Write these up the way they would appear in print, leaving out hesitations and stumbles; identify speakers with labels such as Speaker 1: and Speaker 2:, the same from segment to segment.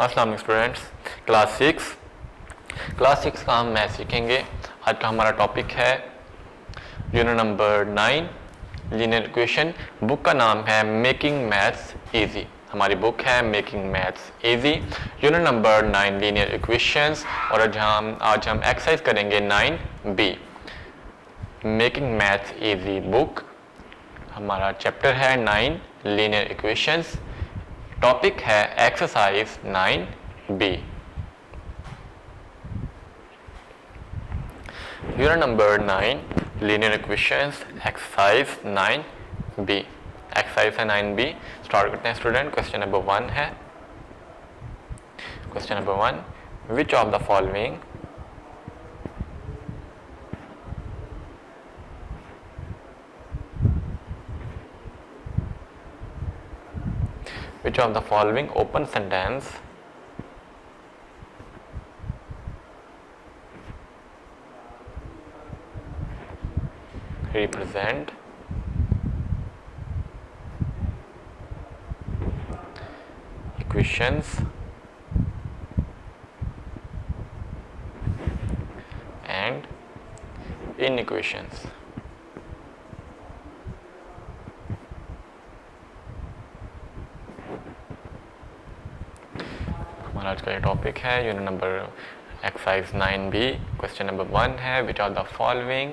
Speaker 1: अस्सलाम वालेकुम students. Class 6 का हम मैथ सीखेंगे। आज का हमारा टॉपिक है unit number 9 linear equation. Book का नाम है मेकिंग मैथ्स इजी। हमारी बुक है making maths easy, unit number 9 linear equations. और आज हम एक्सरसाइज करेंगे 9B making maths easy book. हमारा चैप्टर है 9 लीनियर इक्वेशंस। टॉपिक है exercise 9B। Unit number 9 linear equations exercise 9B। Exercise है 9B। स्टार्ट करते हैं स्टूडेंट। क्वेश्चन नंबर 1 है। Question number 1, which of the following which of the following open sentence represent equations and inequations? हमारा आज का ये topic है unit number exercise 9B। Question number 1 है, which are the following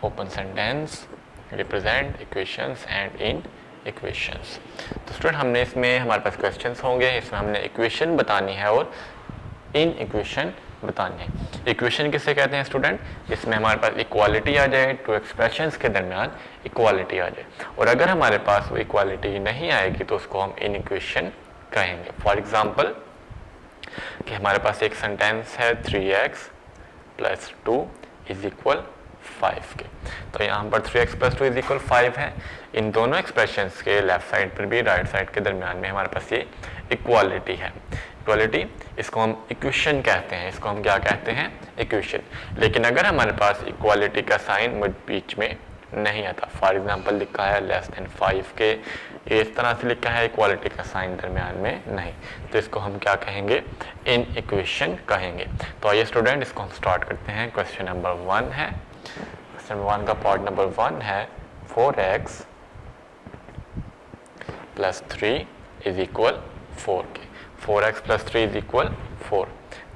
Speaker 1: open sentence represent equations and inequations. तो student हमने इसमें हमारे पास क्वेश्चंस होंगे, इसमें हमने इक्वेशन बतानी है और इन इक्वेशन बतानी है। इक्वेशन किसे कहते हैं स्टूडेंट? जिसमें हमारे पास इक्वालिटी आ जाए, टू एक्सप्रेशंस के दरमियान इक्वालिटी आ जाए। और अगर हमारे पास वो इक्वालिटी नहीं आएगी तो उसको हम इन इक्वेशन कहेंगे। फॉर एग्जाम्पल कि हमारे पास एक सेंटेंस है 3x + 2 = 5 के। तो यहाँ पर 3x + 2 = 5 है। इन दोनों एक्सप्रेशंस के लेफ्ट साइड पर भी राइट साइड के दरमियान में हमारे पास ये इक्वालिटी है। इक्वालिटी, इसको हम इक्वेशन कहते हैं। इसको हम क्या कहते हैं? इक्वेशन। लेकिन अगर हमारे पास इक्वालिटी का साइन बीच में नहीं आता, फॉर एग्जाम्पल लिखा है <5 के, इस तरह से लिखा है, इक्वालिटी का साइन दरमियान में नहीं, तो इसको हम क्या कहेंगे? इन इक्वेशन कहेंगे। तो आइए स्टूडेंट इसको हम स्टार्ट करते हैं। क्वेश्चन नंबर 1 है। क्वेश्चन नंबर 1 का पार्ट नंबर 1 है 4x + 3 = 4 के। 4x + 3 = 4।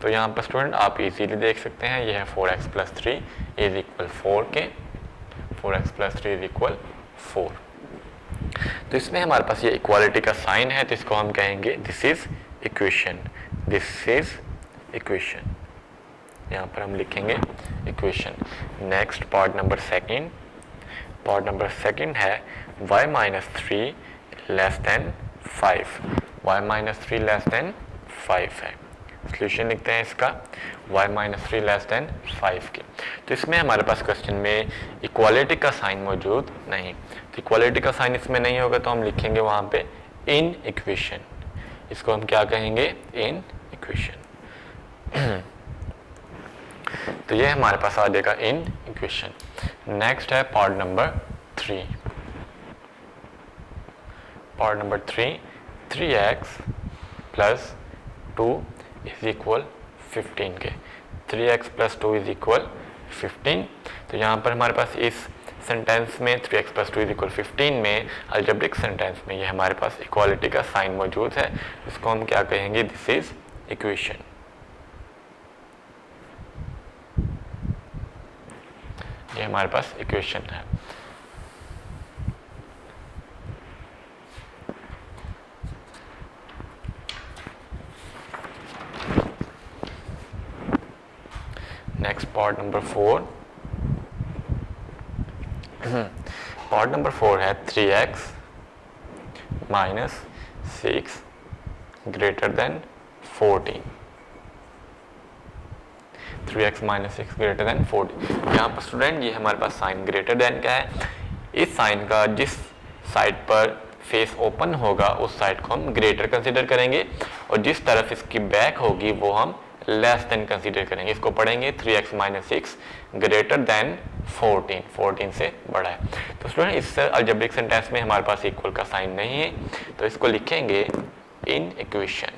Speaker 1: तो यहाँ पर स्टूडेंट आप इजीली देख सकते हैं, यह है 4x + 3 = 4 के। 4x + 3 = 4। तो इसमें हमारे पास ये इक्वालिटी का साइन है, तो इसको हम कहेंगे this is equation. This is equation, यहाँ पर हम लिखेंगे equation. Next part number 2। Part number 2 है y - 3 <5। y - 3 <5 है। सोल्यूशन लिखते हैं इसका y - 3 <5 के। तो इसमें हमारे पास क्वेश्चन में इक्वालिटी का साइन मौजूद नहीं, तो इक्वालिटी का साइन इसमें नहीं होगा तो हम लिखेंगे वहाँ पे इन इक्वेशन। इसको हम क्या कहेंगे? In equation. तो ये हमारे पास आ जाएगा इन इक्वेशन। नेक्स्ट है part number 3। Part number 3, 3x + 2 = 15 के। 3x + 2 = 15। तो यहाँ पर हमारे पास इस सेंटेंस में 3x + 2 = 15 में, अलजेब्रिक सेंटेंस में, ये हमारे पास इक्वालिटी का साइन मौजूद है। इसको हम क्या कहेंगे? This is equation. ये हमारे पास इक्वेशन है। Next part number 4। Part number 4 है 3x - 6 > 14। 3x - 6 > 14। यहाँ पर स्टूडेंट ये हमारे पास साइन ग्रेटर देन का है। इस साइन का जिस साइड पर फेस ओपन होगा उस साइड को हम ग्रेटर कंसीडर करेंगे, और जिस तरफ इसकी बैक होगी वो हम लेस देन कंसीडर करेंगे। इसको पढ़ेंगे 3x - 6 > 14। 14 से बड़ा है। तो स्टूडेंट इस अलजेब्रिक सेंटेंस में हमारे पास इक्वल का साइन नहीं है, तो इसको लिखेंगे इन इक्वेशन।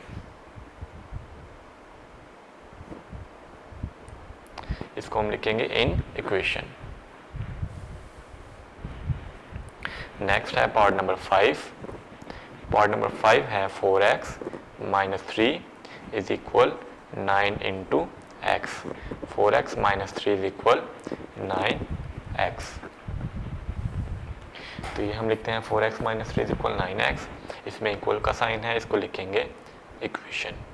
Speaker 1: इसको हम लिखेंगे इन इक्वेशन। नेक्स्ट है पार्ट नंबर 5। पार्ट नंबर 5 है 4x minus 3 is equal 9 into x. 4x minus 3 is equal 9x। तो ये हम लिखते हैं 4x minus 3 is equal 9x। इसमें इक्वल का साइन है, इसको लिखेंगे इक्वेशन।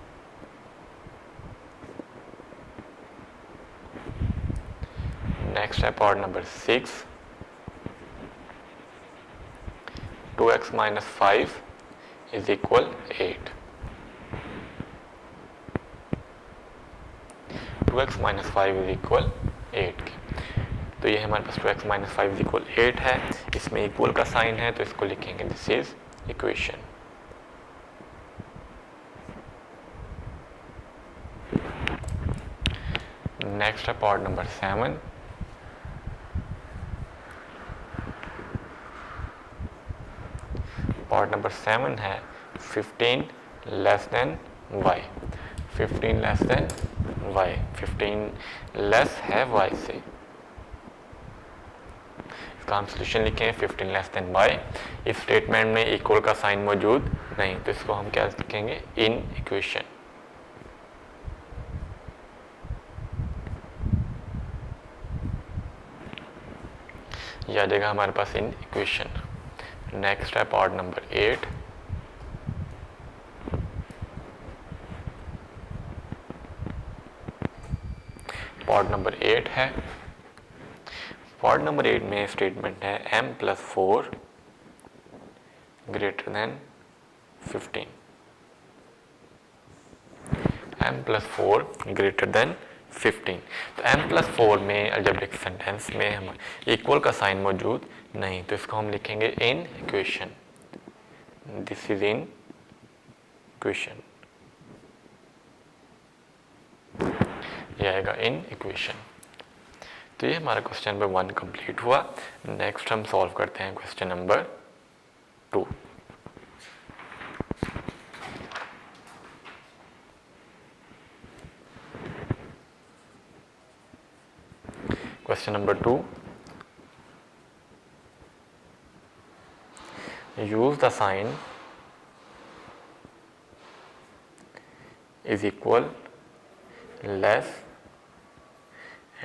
Speaker 1: नेक्स्ट है part number 6। 2x minus 5 is equal 8। 2x minus 5 is equal 8 तो ये हमारे पास 2x माइनस 5 इज इक्वल 8 है। इसमें इक्वल का साइन है तो इसको लिखेंगे दिस इज इक्वेशन। नेक्स्ट है पार्ट नंबर 7। पार्ट नंबर 7 है 15 less than y। 15 less than y। 15 less है y से। इसका हम सोल्यूशन लिखें 15 लेस देन y। इस स्टेटमेंट में इक्वल का साइन मौजूद नहीं तो इसको हम क्या लिखेंगे इन इक्वेशन। यह आ जाएगा हमारे पास इन इक्वेशन। नेक्स्ट है पार्ट नंबर 8। पार्ट नंबर 8 है। पार्ट नंबर 8 में स्टेटमेंट है m plus 4 greater than 15। m plus 4 greater than 15। तो m प्लस 4 में अलजेब्रिक सेंटेंस में हम इक्वल का साइन मौजूद नहीं तो इसको हम लिखेंगे in equation. This is in equation. यह आएगा इन इक्वेशन। तो ये हमारा क्वेश्चन नंबर 1 कंप्लीट हुआ। नेक्स्ट हम सॉल्व करते हैं question number 2। Question number 2. Use the sign is equal, less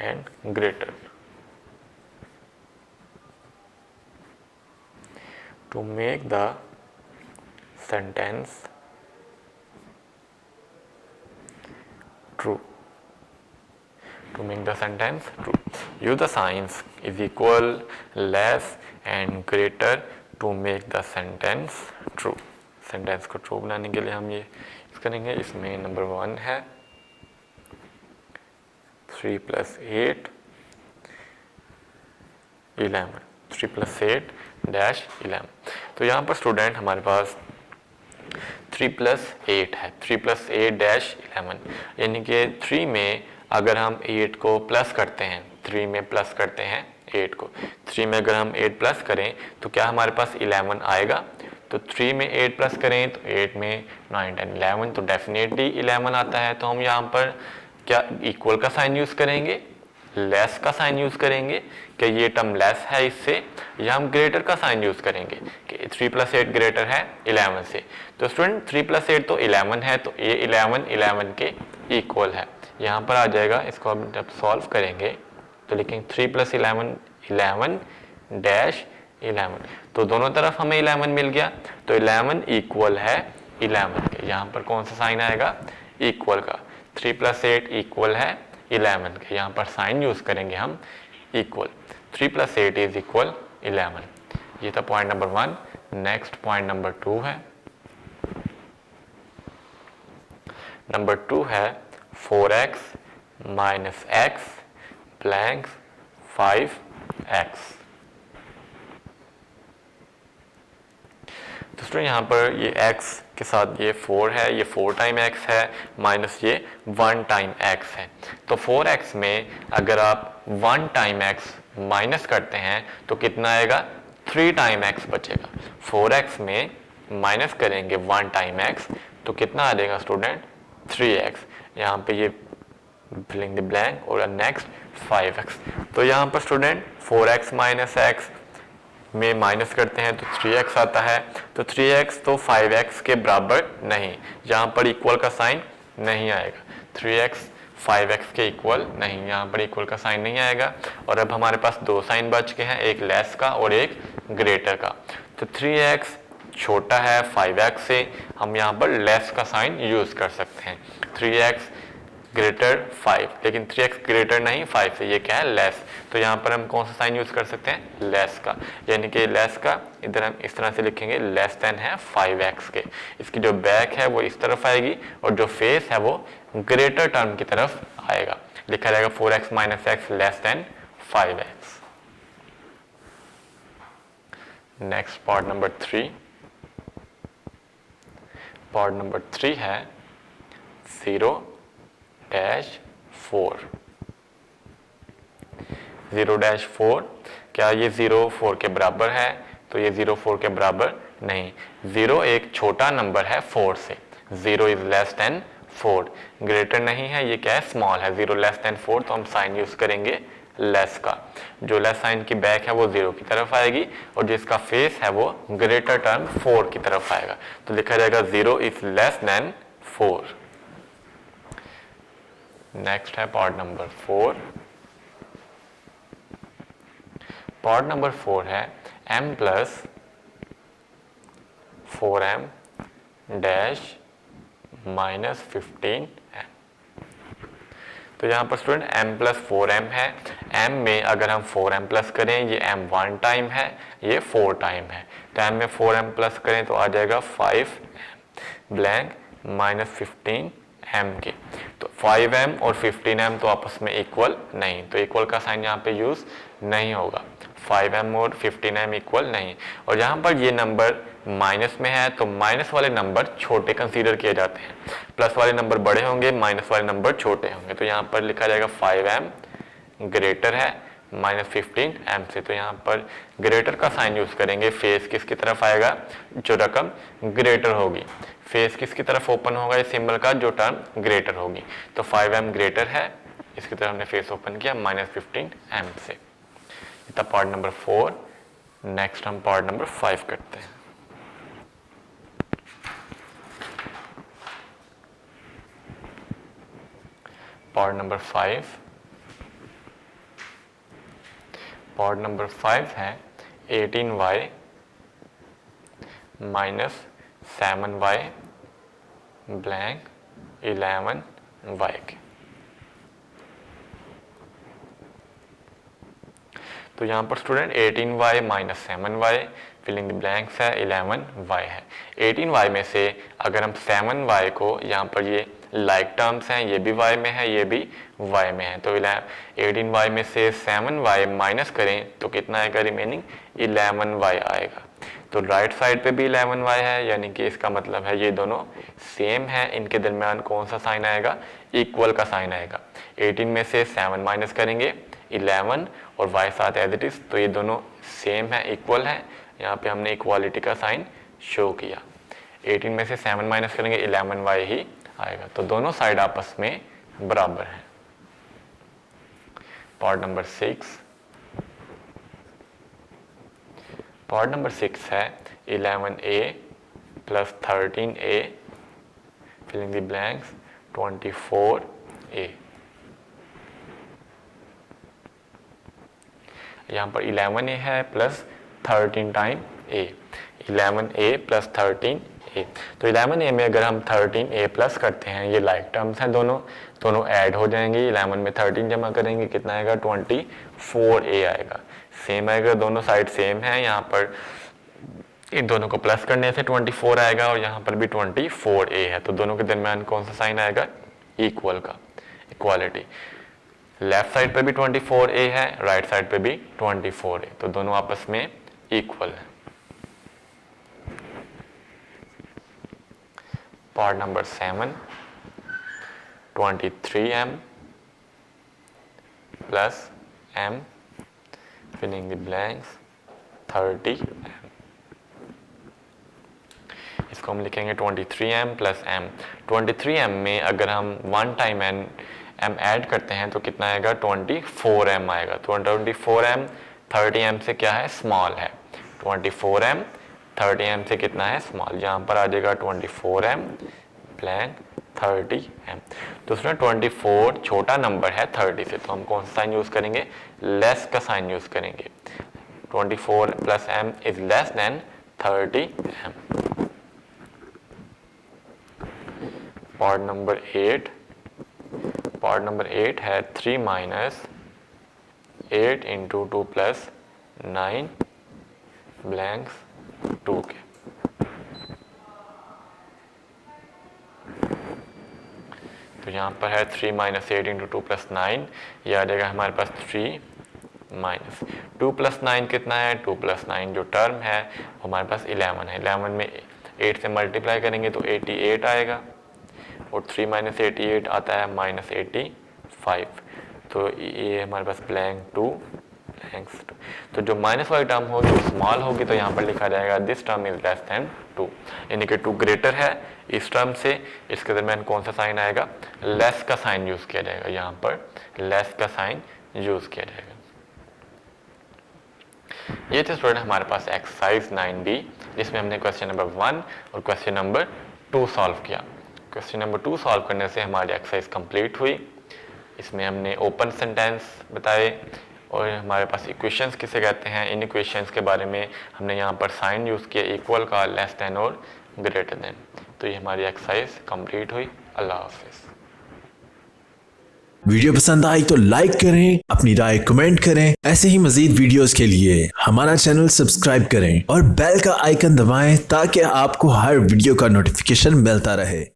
Speaker 1: and greater to make the sentence true. To make the sentence true. Use the signs is equal, less and greater to make the sentence true. Sentence को true बनाने के लिए हम ये करेंगे। इसमें number 1 है 3 + 8 11। 3 + 8 dash 11। तो यहाँ पर स्टूडेंट हमारे पास 3 + 8 है। 3 + 8 डैश 11 यानी कि 3 में अगर हम 8 को प्लस करते हैं, 3 में प्लस करते हैं 8 को, 3 में अगर हम 8 प्लस करें तो क्या हमारे पास 11 आएगा। तो 3 में 8 प्लस करें तो 8 में 9 10 11 तो डेफिनेटली 11 आता है। तो हम यहाँ पर क्या इक्वल का साइन यूज़ करेंगे, लेस का साइन यूज़ करेंगे कि ये टर्म लेस है इससे, या हम ग्रेटर का साइन यूज़ करेंगे कि 3 + 8 ग्रेटर है 11 से। तो स्टूडेंट 3 + 8 तो 11 है तो ये 11 11 के इक्वल है। यहाँ पर आ जाएगा। इसको हम जब सॉल्व करेंगे तो लिखेंगे 3 + 11 11 डैश 11। तो दोनों तरफ हमें 11 मिल गया तो 11 इक्वल है 11 के। यहाँ पर कौन सा साइन आएगा, इक्वल का। 3 + 8 इक्वल है 11 के। यहाँ पर साइन यूज करेंगे हम इक्वल। 3 + 8 is equal 11। ये था point number 1। Next point number 2 है। नंबर 2 है 4x - x ब्लैंक 5x। तो स्टूडेंट यहाँ पर ये x के साथ ये 4 है, ये 4 टाइम x है, माइनस ये 1 टाइम x है। तो 4x में अगर आप 1 टाइम x माइनस करते हैं तो कितना आएगा, 3 टाइम x बचेगा। 4x में माइनस करेंगे 1 टाइम x तो कितना आ जाएगा स्टूडेंट, 3x। यहाँ पे ये फिलिंग द ब्लैंक और नेक्स्ट 5x। तो यहाँ पर स्टूडेंट 4x माइनस एक्स में माइनस करते हैं तो 3x आता है, तो 3x तो 5x के बराबर नहीं, यहाँ पर इक्वल का साइन नहीं आएगा। 3x 5x के इक्वल नहीं, यहाँ पर इक्वल का साइन नहीं आएगा। और अब हमारे पास दो साइन बच के हैं, एक लेस का और एक ग्रेटर का। तो 3x छोटा है 5x से, हम यहाँ पर लेस का साइन यूज कर सकते हैं। 3x ग्रेटर 5, लेकिन 3x ग्रेटर नहीं 5 से, ये क्या है लेस। तो यहाँ पर हम कौन सा साइन यूज कर सकते हैं, लेस का, यानी कि लेस का इधर हम इस तरह से लिखेंगे लेस देन है 5x के। इसकी जो बैक है वो इस तरफ आएगी और जो फेस है वो ग्रेटर टर्म की तरफ आएगा। लिखा जाएगा 4x minus x less than 5x। Next part number 3। Part number 3 है 0-4। 0-4, क्या ये 0-4 के बराबर है, तो ये 0-4 के बराबर नहीं। 0 एक छोटा नंबर है 4 से, 0 इज लेस देन 4, ग्रेटर नहीं है, ये क्या है स्मॉल है। 0 लेस देन 4, तो हम साइन यूज करेंगे लेस का। जो लेस साइन की बैक है वो 0 की तरफ आएगी और जिसका फेस है वो ग्रेटर टर्म 4 की तरफ आएगा। तो लिखा जाएगा 0 इज लेस देन 4। नेक्स्ट है पार्ट नंबर 4। पार्ट नंबर 4 है m plus 4m dash minus 15m। तो यहाँ पर स्टूडेंट m प्लस 4m है, m में अगर हम 4m प्लस करें, ये m 1 टाइम है, ये 4 टाइम है, तो m में 4m प्लस करें तो आ जाएगा 5m ब्लैंक माइनस 15m की। तो 5m और 15m तो आपस में इक्वल नहीं, तो इक्वल का साइन यहाँ पे यूज नहीं होगा। 5m और 15m इक्वल नहीं। और यहाँ पर ये नंबर माइनस में है तो माइनस वाले नंबर छोटे कंसीडर किए जाते हैं, प्लस वाले नंबर बड़े होंगे, माइनस वाले नंबर छोटे होंगे। तो यहाँ पर लिखा जाएगा 5m ग्रेटर है माइनस 15m से, तो यहाँ पर ग्रेटर का साइन यूज करेंगे। फेस किसकी तरफ आएगा, जो रकम ग्रेटर होगी। फेस किसकी तरफ ओपन होगा इस सिंबल का, जो टर्म ग्रेटर होगी। तो 5m ग्रेटर है, इसकी तरफ हमने फेस ओपन किया माइनस 15m से। इतना पार्ट नंबर 4। नेक्स्ट हम पार्ट नंबर 5 करते हैं। Part number 5। पार्ट नंबर 5 है 18y minus 7y blank 11y के। तो यहाँ पर student 18y minus 7y filling the blanks है 11y है। 18y में से अगर हम 7y को, यहाँ पर ये लाइक टर्म्स हैं, ये भी y में है, ये भी y में है, तो 18y में से 7y माइनस करें तो कितना आएगा, रिमेनिंग 11y आएगा। तो राइट साइड पे भी 11y है, यानी कि इसका मतलब है ये दोनों सेम है, इनके दरमियान कौन सा साइन आएगा, इक्वल का साइन आएगा। 18 में से 7 माइनस करेंगे 11 और y साथ एज इट इज, तो ये दोनों सेम है, इक्वल है। यहाँ पे हमने इक्वालिटी का साइन शो किया। 18 में से 7 माइनस करेंगे 11y ही आएगा, तो दोनों साइड आपस में बराबर है। Part number 6। पार्ट नंबर 6 है 11a plus 13a filling the blanks 24a। यहाँ पर 11a है plus 13 time a, 11a plus 13a। तो 11a में अगर हम 13a प्लस करते हैं, ये लाइक टर्म्स हैं, दोनों ऐड हो जाएंगे। 11 में 13 जमा करेंगे कितना आएगा, 24a आएगा। सेम आएगा, दोनों साइड सेम है, यहाँ पर इन दोनों को प्लस करने से 24 आएगा और यहाँ पर भी 24a है, तो दोनों के दरमियान कौन सा साइन आएगा, इक्वल का, इक्वालिटी। लेफ्ट साइड पे भी 24a है, राइट साइड पे भी 24a, तो दोनों आपस में इक्वल है। Part number 7 23m plus m filling the blanks 30m। इसको हम लिखेंगे 23m प्लस m। 23m में अगर हम 1 टाइम n m ऐड करते हैं तो कितना आएगा 24m आएगा। तो 24m 30m से क्या है स्मॉल है, 24m 30m से कितना है स्मॉल, यहाँ पर आ जाएगा 24m ब्लैंक 30m। दूसरा 24 छोटा नंबर है 30 से, तो हम कौन सा साइन यूज करेंगे, लेस का साइन यूज करेंगे। 24 plus m is less than 30m। Part number 8 है 3 माइनस 8 इंटू 2 प्लस 9 ब्लैंक्स 2 के। तो यहाँ पर है 3 माइनस 8 इंटू 2 प्लस 9, यह आ जाएगा हमारे पास 3 माइनस 2 प्लस 9 कितना है, 2 प्लस 9 जो टर्म है हमारे पास 11 है। 11 में 8 से मल्टीप्लाई करेंगे तो 88 आएगा, और 3 माइनस 88 आता है माइनस 85। तो ये हमारे पास ब्लैंक 2 ब्लैंक्स 2। तो जो माइनस वाली टर्म होगी वो स्मॉल होगी, तो यहाँ पर लिखा जाएगा this term is less than 2, यानी कि 2 ग्रेटर है इस टर्म से। इसके दरमियान कौन सा साइन आएगा, लेस का साइन यूज किया जाएगा, यहाँ पर लेस का साइन यूज किया जाएगा। ये थे स्टूडेंट हमारे पास एक्सरसाइज 9b, जिसमें हमने क्वेश्चन नंबर 1 और क्वेश्चन नंबर 2 सॉल्व किया। क्वेश्चन नंबर 2 सॉल्व करने से हमारी एक्सरसाइज कंप्लीट हुई। इसमें हमने ओपन सेंटेंस बताए और हमारे पास इक्वेशंस किसे कहते हैं, इन इक्वेशंस के बारे में हमने यहाँ पर साइन यूज़ किया, इक्वल का, लेस देन और ग्रेटर देन। तो ये हमारी एक्सरसाइज कंप्लीट हुई। अल्लाह हाफिज़।
Speaker 2: वीडियो पसंद आई तो लाइक करें, अपनी राय कमेंट करें। ऐसे ही मजीद वीडियोस के लिए हमारा चैनल सब्सक्राइब करें और बेल का आइकन दबाएं ताकि आपको हर वीडियो का नोटिफिकेशन मिलता रहे।